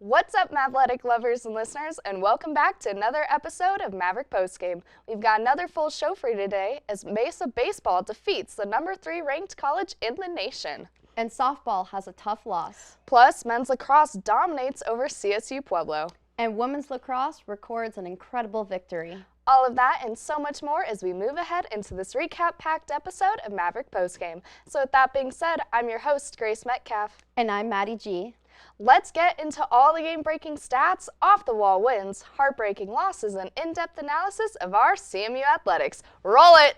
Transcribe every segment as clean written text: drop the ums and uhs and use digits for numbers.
What's up, Mathletic lovers and listeners, and welcome back to another episode of Maverick Postgame. We've got another full show for you today as Mesa Baseball defeats the number 3 ranked college in the nation. And softball has a tough loss. Plus, men's lacrosse dominates over CSU Pueblo. And women's lacrosse records an incredible victory. All of that and so much more as we move ahead into this recap-packed episode of Maverick Postgame. So with that being said, I'm your host, Grace Metcalf. And I'm Maddie G. Let's get into all the game-breaking stats, off-the-wall wins, heartbreaking losses, and in-depth analysis of our CMU athletics. Roll it!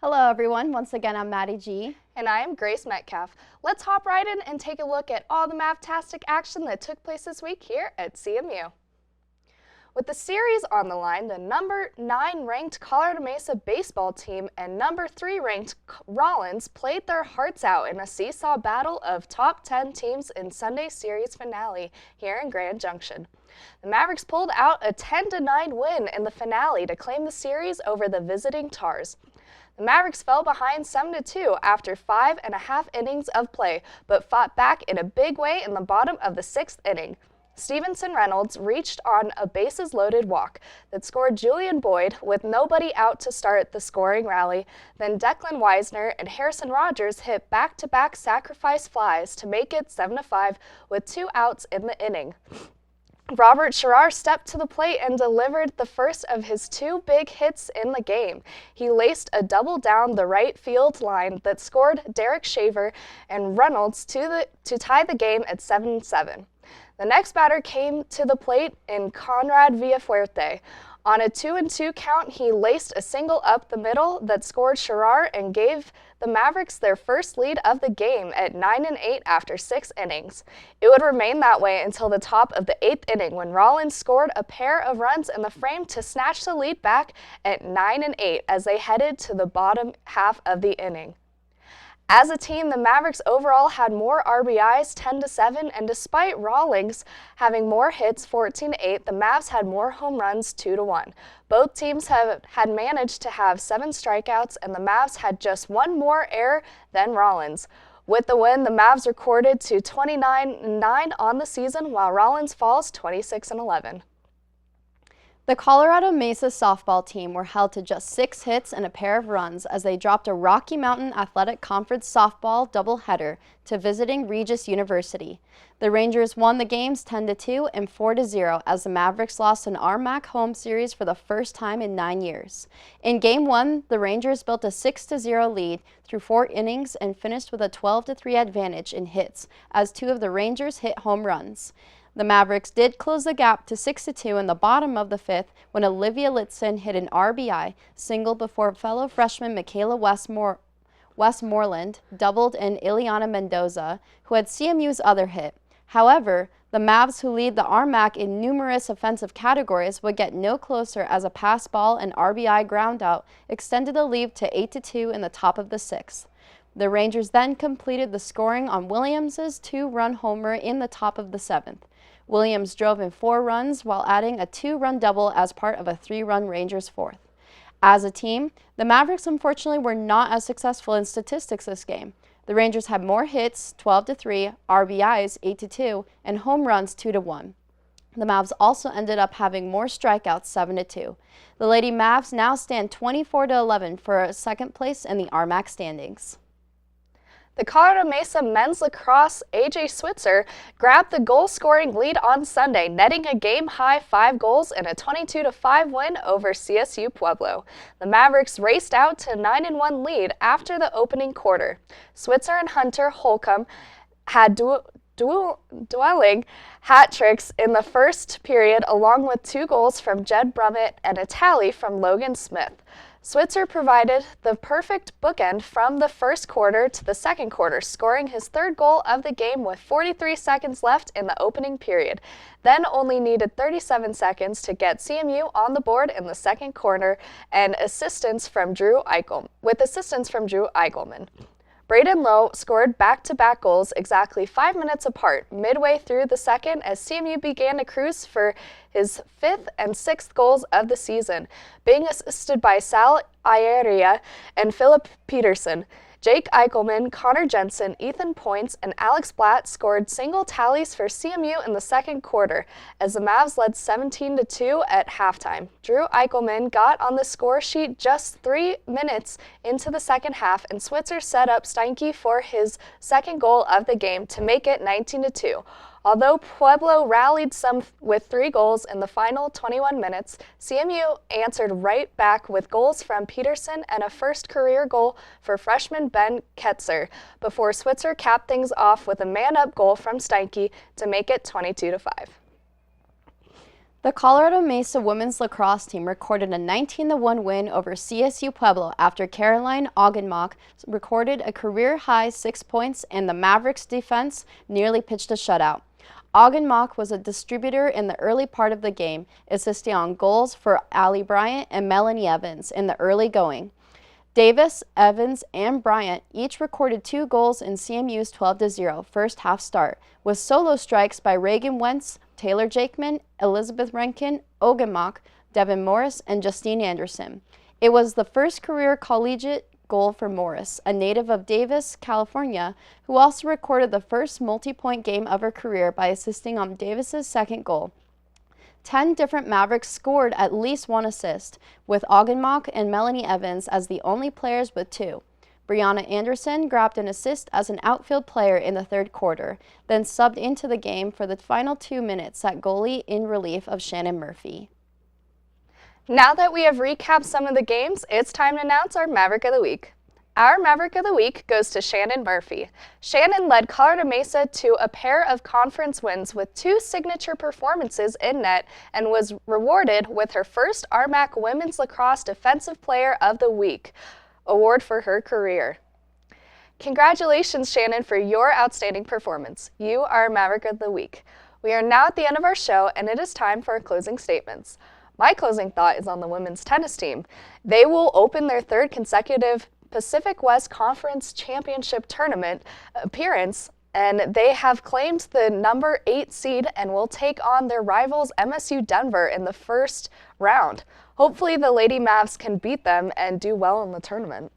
Hello everyone, once again I'm Maddie G. And I am Grace Metcalf. Let's hop right in and take a look at all the Mavtastic action that took place this week here at CMU. With the series on the line, the number 9 ranked Colorado Mesa baseball team and number 3 ranked Rollins played their hearts out in a seesaw battle of top 10 teams in Sunday's series finale here in Grand Junction. The Mavericks pulled out a 10-9 win in the finale to claim the series over the visiting Tars. The Mavericks fell behind 7-2 after 5.5 innings of play, but fought back in a big way in the bottom of the 6th inning. Stevenson Reynolds reached on a bases-loaded walk that scored Julian Boyd with nobody out to start the scoring rally. Then Declan Weisner and Harrison Rogers hit back-to-back sacrifice flies to make it 7-5 with 2 outs in the inning. Robert Sherrar stepped to the plate and delivered the first of his 2 big hits in the game. He laced a double down the right field line that scored Derek Shaver and Reynolds to tie the game at 7-7. The next batter came to the plate in Conrad Villafuerte. On a 2-2 count, he laced a single up the middle that scored Sherrar and gave the Mavericks their first lead of the game at 9-8 after 6 innings. It would remain that way until the top of the 8th inning when Rollins scored a pair of runs in the frame to snatch the lead back at 9-8 as they headed to the bottom half of the inning. As a team, the Mavericks overall had more RBIs, 10-7, and despite Rawlings having more hits, 14-8, the Mavs had more home runs, 2-1. Both teams had managed to have 7 strikeouts, and the Mavs had just 1 more error than Rollins. With the win, the Mavs recorded to 29-9 on the season, while Rollins falls 26-11. The Colorado Mesa softball team were held to just 6 hits and a pair of runs as they dropped a Rocky Mountain Athletic Conference softball doubleheader to visiting Regis University. The Rangers won the games 10-2 and 4-0 as the Mavericks lost an RMAC home series for the first time in 9 years. In Game 1, the Rangers built a 6-0 lead through 4 innings and finished with a 12-3 advantage in hits as 2 of the Rangers hit home runs. The Mavericks did close the gap to 6-2 in the bottom of the 5th when Olivia Litzen hit an RBI single before fellow freshman Michaela Westmoreland doubled and Ileana Mendoza, who had CMU's other hit. However, the Mavs, who lead the RMAC in numerous offensive categories, would get no closer as a pass ball and RBI groundout extended the lead to 8-2 in the top of the 6th. The Rangers then completed the scoring on Williams' 2-run homer in the top of the 7th. Williams drove in 4 runs while adding a 2-run double as part of a 3-run Rangers 4th. As a team, the Mavericks unfortunately were not as successful in statistics this game. The Rangers had more hits, 12-3, RBIs, 8-2, and home runs, 2-1. The Mavs also ended up having more strikeouts, 7-2. The Lady Mavs now stand 24-11 for a 2nd place in the RMAC standings. The Colorado Mesa men's lacrosse AJ Switzer grabbed the goal-scoring lead on Sunday, netting a game-high 5 goals in a 22-5 win over CSU Pueblo. The Mavericks raced out to a 9-1 lead after the opening quarter. Switzer and Hunter Holcomb had dueling hat tricks in the first period, along with 2 goals from Jed Brummett and a tally from Logan Smith. Switzer provided the perfect bookend from the first quarter to the second quarter, scoring his 3rd goal of the game with 43 seconds left in the opening period, then only needed 37 seconds to get CMU on the board in the second quarter and assistance from Drew Eichelman. Braden Lowe scored back-to-back goals exactly 5 minutes apart midway through the second as CMU began to cruise for his 5th and 6th goals of the season, being assisted by Sal Ayeria and Philip Peterson. Jake Eichelman, Connor Jensen, Ethan Points, and Alex Blatt scored single tallies for CMU in the second quarter, as the Mavs led 17-2 at halftime. Drew Eichelman got on the score sheet just 3 minutes into the second half, and Switzer set up Steinke for his second goal of the game to make it 19-2. Although Pueblo rallied some with 3 goals in the final 21 minutes, CMU answered right back with goals from Peterson and a first career goal for freshman Ben Ketzer, before Switzer capped things off with a man-up goal from Steinke to make it 22-5. The Colorado Mesa women's lacrosse team recorded a 19-1 win over CSU Pueblo after Caroline Augenmock recorded a career-high 6 points and the Mavericks' defense nearly pitched a shutout. Augenmock was a distributor in the early part of the game, assisting on goals for Allie Bryant and Melanie Evans in the early going. Davis, Evans, and Bryant each recorded 2 goals in CMU's 12-0 first half start, with solo strikes by Reagan Wentz, Taylor Jakeman, Elizabeth Rankin, Augenmock, Devin Morris, and Justine Anderson. It was the first career collegiate goal for Morris, a native of Davis, California, who also recorded the first multi-point game of her career by assisting on Davis's second goal. 10 different Mavericks scored at least 1 assist, with Augenmock and Melanie Evans as the only players with 2. Brianna Anderson grabbed an assist as an outfield player in the third quarter, then subbed into the game for the final 2 minutes at goalie in relief of Shannon Murphy. Now that we have recapped some of the games, it's time to announce our Maverick of the Week. Our Maverick of the Week goes to Shannon Murphy. Shannon led Colorado Mesa to a pair of conference wins with 2 signature performances in net and was rewarded with her first RMAC Women's Lacrosse Defensive Player of the Week award for her career. Congratulations, Shannon, for your outstanding performance. You are our Maverick of the Week. We are now at the end of our show, and it is time for our closing statements. My closing thought is on the women's tennis team. They will open their 3rd consecutive Pacific West Conference Championship Tournament appearance, and they have claimed the number 8 seed and will take on their rivals MSU Denver in the first round. Hopefully the Lady Mavs can beat them and do well in the tournament.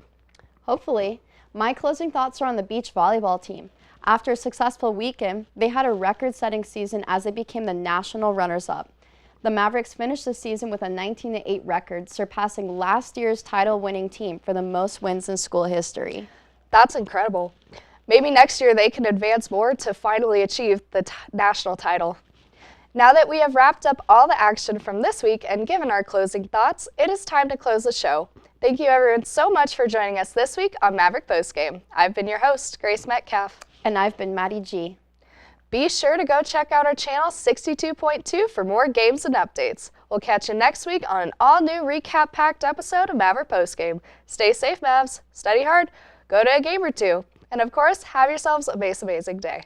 Hopefully. My closing thoughts are on the beach volleyball team. After a successful weekend, they had a record-setting season as they became the national runners-up. The Mavericks finished the season with a 19-8 record, surpassing last year's title-winning team for the most wins in school history. That's incredible. Maybe next year they can advance more to finally achieve the national title. Now that we have wrapped up all the action from this week and given our closing thoughts, it is time to close the show. Thank you everyone so much for joining us this week on Maverick Postgame. I've been your host, Grace Metcalf. And I've been Maddie G. Be sure to go check out our channel 62.2 for more games and updates. We'll catch you next week on an all-new recap-packed episode of Maverick Postgame. Stay safe, Mavs. Study hard. Go to a game or 2. And of course, have yourselves a amazing day.